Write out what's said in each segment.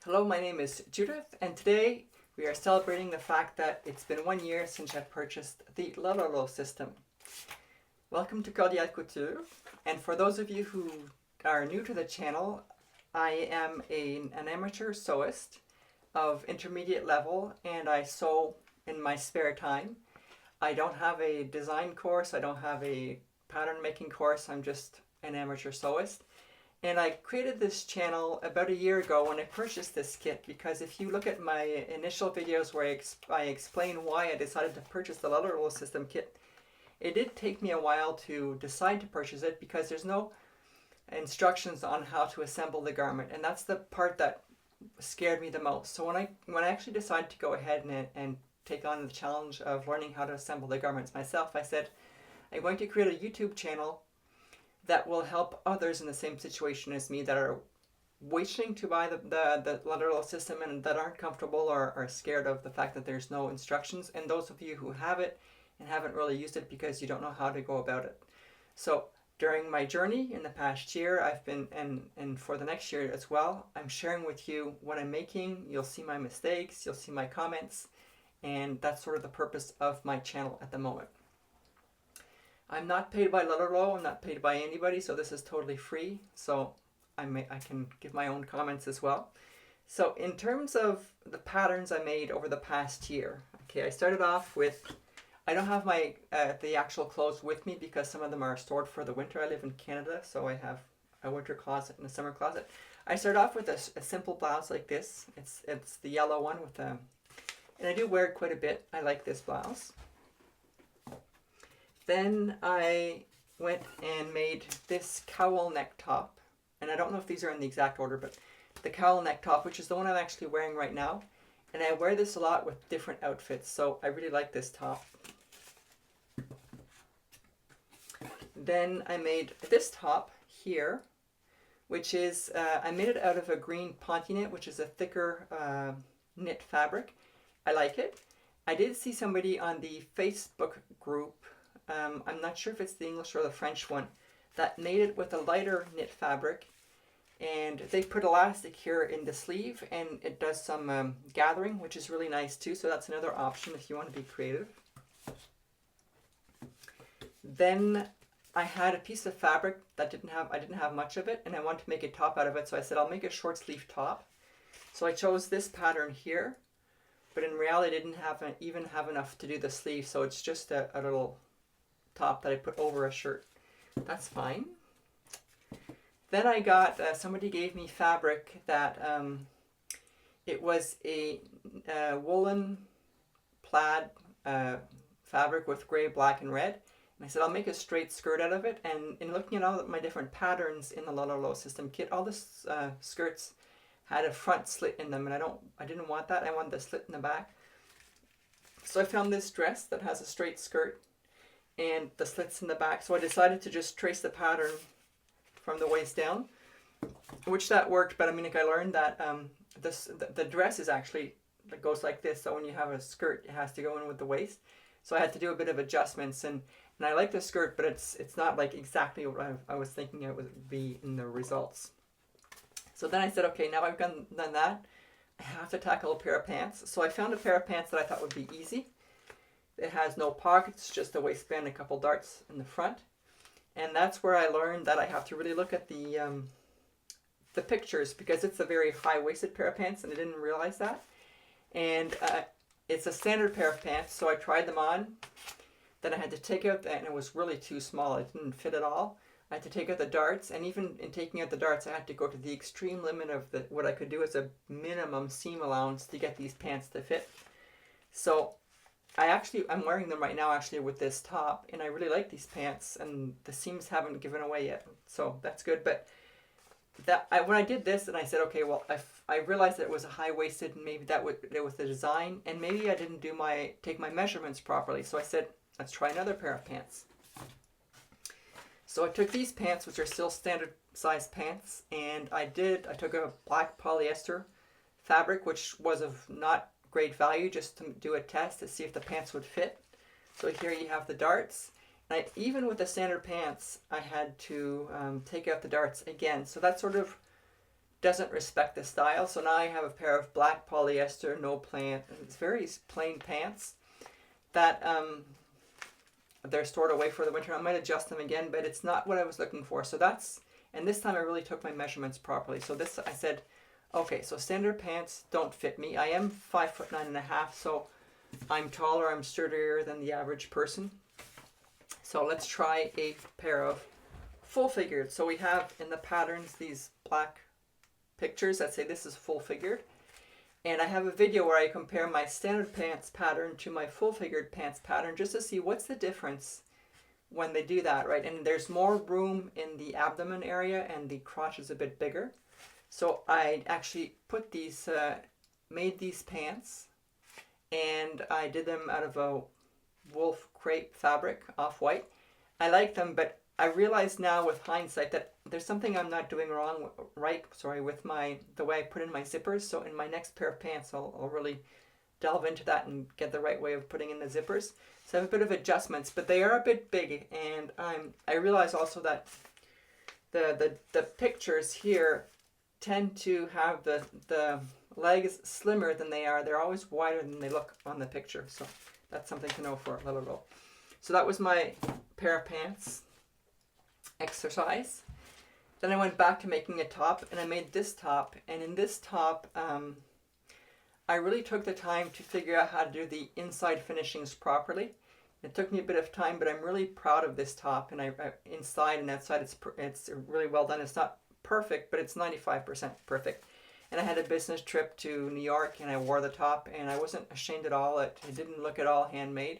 Hello, my name is Judith, and today we are celebrating the fact that it's been 1 year since I purchased the Lutterloh system. Welcome to Cordial Couture, and for those of you who are new to the channel, I am an amateur sewist of intermediate level, and I sew in my spare time. I don't have a design course, I don't have a pattern making course, I'm just an amateur sewist. And I created this channel about a year ago when I purchased this kit, because if you look at my initial videos where I explain why I decided to purchase the Lutterloh system kit, it did take me a while to decide to purchase it because there's no instructions on how to assemble the garment, and that's the part that scared me the most. So when I actually decided to go ahead and take on the challenge of learning how to assemble the garments myself, I said I'm going to create a YouTube channel that will help others in the same situation as me that are wishing to buy the Lutterloh system and that aren't comfortable or are scared of the fact that there's no instructions, and those of you who have it and haven't really used it because you don't know how to go about it. So during my journey in the past year, I've been, and for the next year as well, I'm sharing with you what I'm making. You'll see my mistakes, you'll see my comments, and that's sort of the purpose of my channel at the moment. I'm not paid by Lutterloh, I'm not paid by anybody, so this is totally free. So I can give my own comments as well. So in terms of the patterns I made over the past year, okay, I started off with, I don't have my the actual clothes with me because some of them are stored for the winter. I live in Canada, so I have a winter closet and a summer closet. I started off with a simple blouse like this. It's the yellow one with and I do wear it quite a bit. I like this blouse. Then I went and made this cowl neck top, and I don't know if these are in the exact order, but the cowl neck top, which is the one I'm actually wearing right now, and I wear this a lot with different outfits, so I really like this top. Then I made this top here, which is, I made it out of a green ponte knit, which is a thicker knit fabric. I like it. I did see somebody on the Facebook group, I'm not sure if it's the English or the French one, that made it with a lighter knit fabric, and they put elastic here in the sleeve and it does some gathering, which is really nice too, so that's another option if you want to be creative. Then I had a piece of fabric that I didn't have much of it, and I wanted to make a top out of it, so I said I'll make a short sleeve top. So I chose this pattern here, but in reality I didn't even have enough to do the sleeve, so it's just a little top that I put over a shirt. That's fine. Then I got, somebody gave me fabric that, it was a woolen plaid fabric with gray, black, and red. And I said I'll make a straight skirt out of it, and in looking at all of my different patterns in the Lutterloh system kit, all the skirts had a front slit in them, and I didn't want that. I wanted the slit in the back. So I found this dress that has a straight skirt and the slits in the back, so I decided to just trace the pattern from the waist down, which that worked. But I mean, like, I learned that the dress is actually, it goes like this, so when you have a skirt it has to go in with the waist, so I had to do a bit of adjustments, and I like the skirt, but it's not like exactly what I was thinking it would be in the results. So then I said, okay, now I've done that, I have to tackle a pair of pants. So I found a pair of pants that I thought would be easy. It has no pockets, just a waistband, a couple darts in the front. And that's where I learned that I have to really look at the pictures, because it's a very high-waisted pair of pants, and I didn't realize that. And it's a standard pair of pants, so I tried them on. Then I had to take out and it was really too small. It didn't fit at all. I had to take out the darts, and even in taking out the darts, I had to go to the extreme limit of what I could do as a minimum seam allowance to get these pants to fit. So I'm wearing them right now actually with this top, and I really like these pants, and the seams haven't given away yet, so that's good. But when I did this, and I said, okay, well, I realized that it was a high-waisted, and maybe it was the design, and maybe I didn't take my measurements properly. So I said, let's try another pair of pants. So I took these pants, which are still standard size pants, and I took a black polyester fabric, which was of not great value, just to do a test to see if the pants would fit. So here you have the darts, and even with the standard pants I had to take out the darts again, so that sort of doesn't respect the style. So now I have a pair of black polyester, no plant, and it's very plain pants that they're stored away for the winter. I might adjust them again, but it's not what I was looking for. So that's, and this time I really took my measurements properly. So this, I said, okay, so standard pants don't fit me. I am 5'9.5", so I'm taller, I'm sturdier than the average person. So let's try a pair of full figured. So we have in the patterns these black pictures that say this is full figured. And I have a video where I compare my standard pants pattern to my full figured pants pattern just to see what's the difference when they do that, right? And there's more room in the abdomen area and the crotch is a bit bigger. So I actually put these, made these pants, and I did them out of a wool crepe fabric, off-white. I like them, but I realize now with hindsight that there's something I'm not doing with the way I put in my zippers. So in my next pair of pants, I'll really delve into that and get the right way of putting in the zippers. So I have a bit of adjustments, but they are a bit big, and I realize also that the pictures here tend to have the legs slimmer than they are. They're always wider than they look on the picture. So that's something to know for Lutterloh. So that was my pair of pants exercise. Then I went back to making a top, and I made this top. And in this top, I really took the time to figure out how to do the inside finishings properly. It took me a bit of time, but I'm really proud of this top. And I inside and outside, it's really well done. It's not perfect, but it's 95% perfect. And I had a business trip to New York, and I wore the top, and I wasn't ashamed at all. It didn't look at all handmade.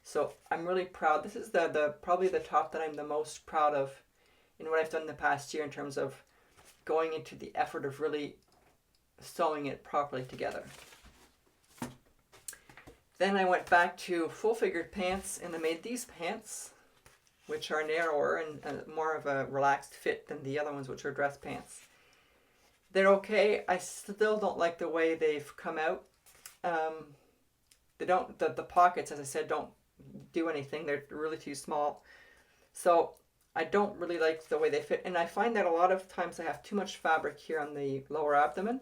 So I'm really proud. This is probably the top that I'm the most proud of in what I've done in the past year in terms of going into the effort of really sewing it properly together. Then I went back to full figured pants, and I made these pants, which are narrower and more of a relaxed fit than the other ones, which are dress pants. They're okay. I still don't like the way they've come out. They don't, the pockets, as I said, don't do anything. They're really too small. So I don't really like the way they fit. And I find that a lot of times I have too much fabric here on the lower abdomen.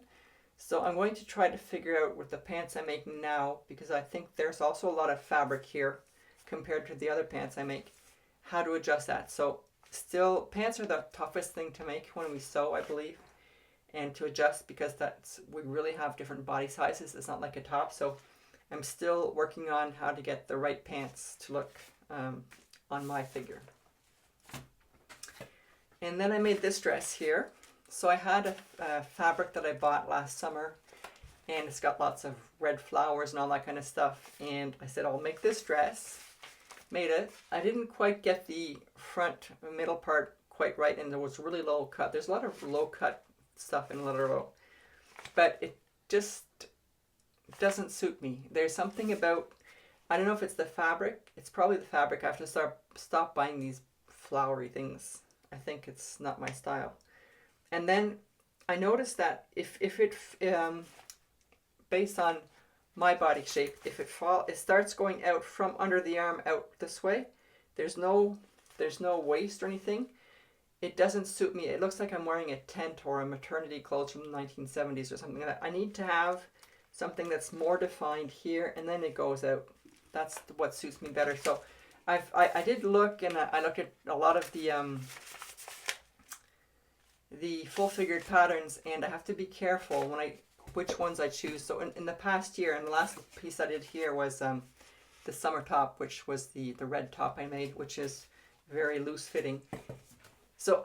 So I'm going to try to figure out with the pants I'm making now, because I think there's also a lot of fabric here compared to the other pants I make, how to adjust that. So still, pants are the toughest thing to make when we sew, I believe, and to adjust, because we really have different body sizes. It's not like a top. So I'm still working on how to get the right pants to look on my figure. And then I made this dress here. So I had a fabric that I bought last summer, and it's got lots of red flowers and all that kind of stuff. And I said, I'll make this dress. Made it. I didn't quite get the front middle part quite right, and there was really low cut. There's a lot of low cut stuff in Lutterloh, but it just doesn't suit me. There's something about, I don't know if it's the fabric. It's probably the fabric. I have to stop buying these flowery things. I think it's not my style. And then I noticed that if it based on my body shape, if it starts going out from under the arm out this way, there's no waist or anything. It doesn't suit me. It looks like I'm wearing a tent or a maternity clothes from the 1970s or something like that. I need to have something that's more defined here, and then it goes out. That's what suits me better. So I did look, and I looked at a lot of the full figured patterns, and I have to be careful which ones I choose. So in the past year, and the last piece I did here was the summer top, which was the red top I made, which is very loose fitting. So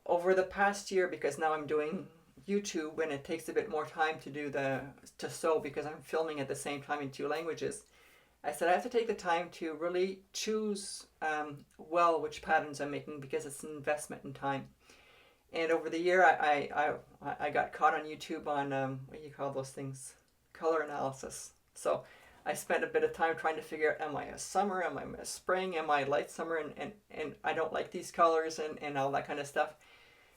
over the past year, because now I'm doing YouTube and it takes a bit more time to sew because I'm filming at the same time in 2 languages, I said I have to take the time to really choose well which patterns I'm making, because it's an investment in time. And over the year, I got caught on YouTube on, what do you call those things? Color analysis. So I spent a bit of time trying to figure out, am I a summer? Am I a spring? Am I a light summer? And I don't like these colors and all that kind of stuff.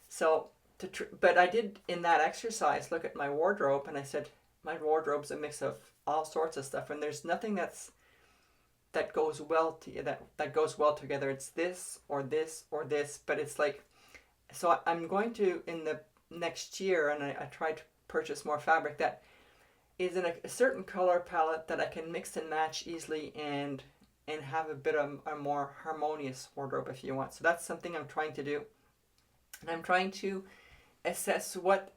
So, but I did, in that exercise, look at my wardrobe, and I said, my wardrobe's a mix of all sorts of stuff, and there's nothing that goes well together. It's this or this or this, but it's like, so I'm going to, in the next year, and I tried to purchase more fabric that is in a certain color palette that I can mix and match easily and have a bit of a more harmonious wardrobe if you want. So that's something I'm trying to do. And I'm trying to assess what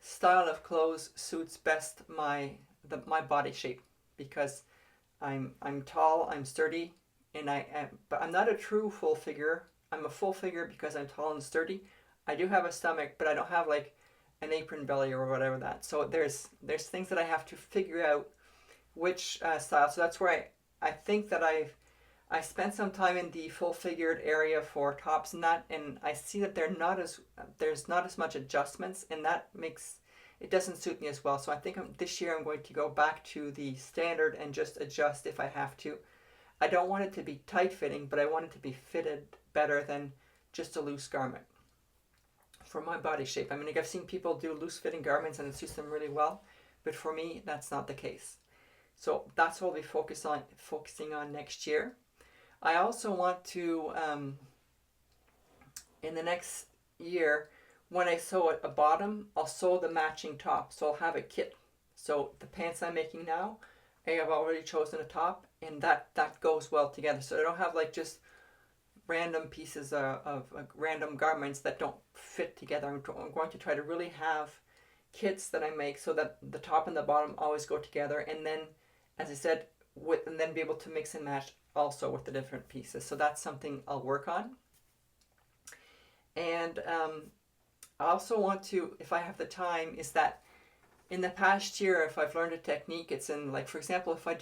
style of clothes suits best my body shape, because I'm tall, I'm sturdy, and but I'm not a true full figure. I'm a full figure because I'm tall and sturdy. I do have a stomach, but I don't have like an apron belly or whatever that. So there's things that I have to figure out which style. So that's where I think that I spent some time in the full figured area for tops and that, and I see that there's not as much adjustments, and that makes it doesn't suit me as well. So I think this year I'm going to go back to the standard and just adjust if I have to. I don't want it to be tight fitting, but I want it to be fitted better than just a loose garment for my body shape. I mean, like, I've seen people do loose fitting garments and it suits them really well, but for me that's not the case. So that's what we'll be focusing on next year. I also want to, in the next year, when I sew a bottom, I'll sew the matching top. So I'll have a kit. So the pants I'm making now, I have already chosen a top, and that goes well together. So I don't have like just random pieces of random garments that don't fit together. I'm going to try to really have kits that I make so that the top and the bottom always go together, and then, as I said, and then be able to mix and match also with the different pieces. So that's something I'll work on. And I also want to, if I have the time, is that in the past year, if I've learned a technique, it's in, like, for example, if I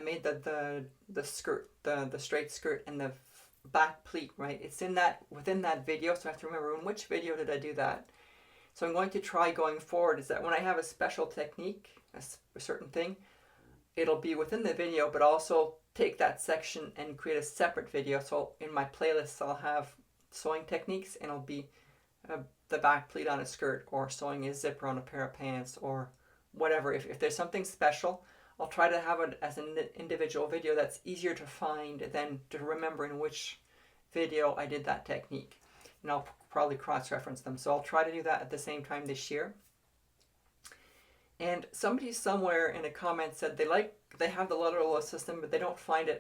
made the skirt, the straight skirt and the back pleat, right? It's within that video, so I have to remember in which video did I do that. So I'm going to try going forward is that when I have a special technique, a certain thing, it'll be within the video, but also take that section and create a separate video. So in my playlists, I'll have sewing techniques, and it'll be the back pleat on a skirt, or sewing a zipper on a pair of pants, or whatever. If there's something special, I'll try to have it as an individual video that's easier to find than to remember in which video I did that technique. And I'll probably cross-reference them. So I'll try to do that at the same time this year. And somebody somewhere in a comment said they have the Lutterloh system, but they don't find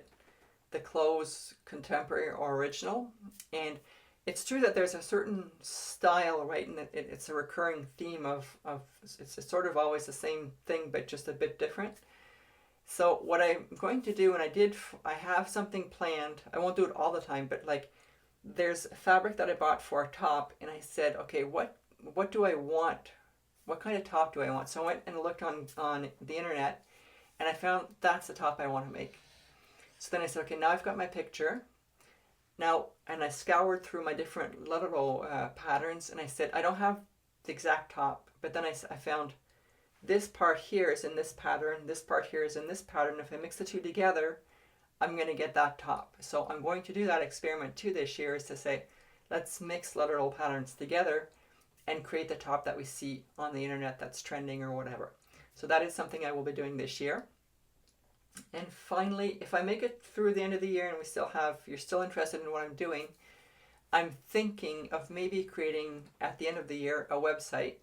the clothes contemporary or original. And it's true that there's a certain style, right? And it's a recurring theme of it's sort of always the same thing, but just a bit different. So what I'm going to do, and I have something planned. I won't do it all the time, but like there's fabric that I bought for a top, and I said, okay, what do I want? What kind of top do I want? So I went and looked on the internet, and I found that's the top I want to make. So then I said, okay, now I've got my picture. Now, and I scoured through my different Lutterloh patterns, and I said, I don't have the exact top, but then I found this part here is in this pattern, this part here is in this pattern. If I mix the two together, I'm going to get that top. So I'm going to do that experiment too this year, is to say, let's mix Lutterloh patterns together and create the top that we see on the internet that's trending or whatever. So that is something I will be doing this year. And finally, if I make it through the end of the year and you're still interested in what I'm doing, I'm thinking of maybe creating at the end of the year a website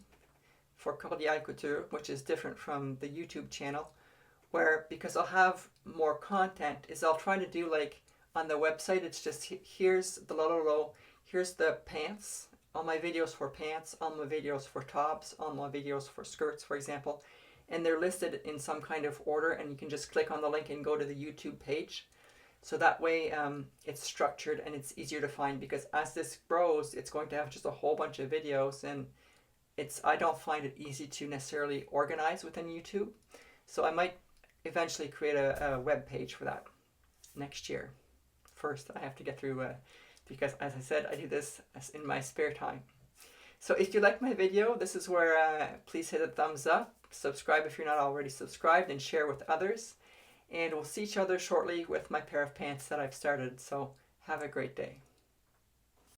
for Cordial Couture, which is different from the YouTube channel, where, because I'll have more content, is I'll try to do like on the website, it's just here's the Lutterloh, here's the pants, all my videos for pants, all my videos for tops, all my videos for skirts, for example, and they're listed in some kind of order, and you can just click on the link and go to the YouTube page. So that way it's structured and it's easier to find, because as this grows, it's going to have just a whole bunch of videos, and I don't find it easy to necessarily organize within YouTube. So I might eventually create a web page for that next year. First, I have to get through, because as I said, I do this in my spare time. So if you like my video, this is where please hit a thumbs up, subscribe if you're not already subscribed, and share with others. And we'll see each other shortly with my pair of pants that I've started. So have a great day.